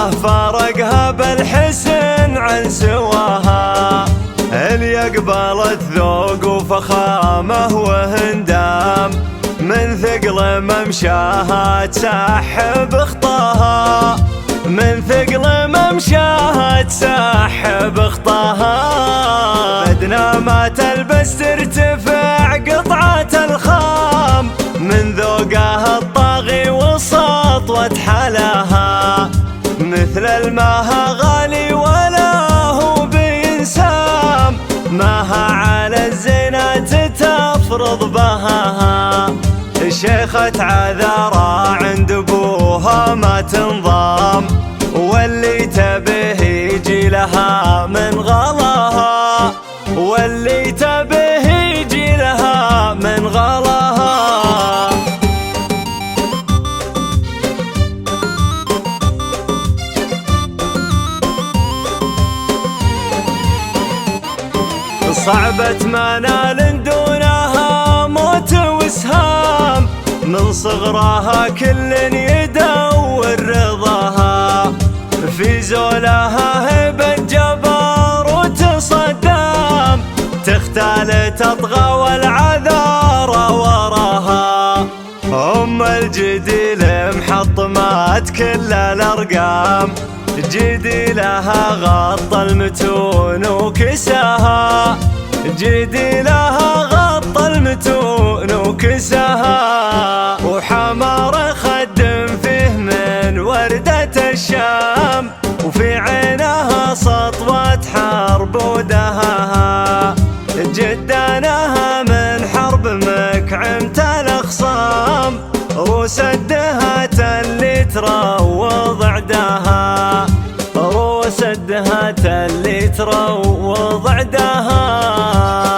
الله فارقها بالحسن عن سواها، اللي يقبلت ذوق وفخامه وهندام، من ثقل ممشاها تسحب خطاها، من ثقل ممشاها تسحب خطاها. بدنا ما تلبس ترتفع قطعة الخام، من ذوقها الطاغي وسطوة حلاها، مثل الماها غالي ولا هو بينسام، ماها على الزينات تفرض بهاها. شيخة عذارى عند ابوها ما تنضام، واللي تبيه يجي لها من غلاها، واللي تبيه يجي لها من غلاها. صعبة منال دونها موت وسهام، من صغرها كل يدور رضاها، في زولها هبة جبروت صدام، تختال تطغى والعذارى وراها. أم الجديل محطمات كل الأرقام، جديلها غطى المتون وكساها، جديلها غطى المتون وكساها. وحمار خدم فيه من وردة الشام، وفي عينها سطوة حرب ودهاها، جدانها من حرب مكعمة الأخصام، روس الدهات اللي تروض عداها، روس الدهات اللي تروض عداها.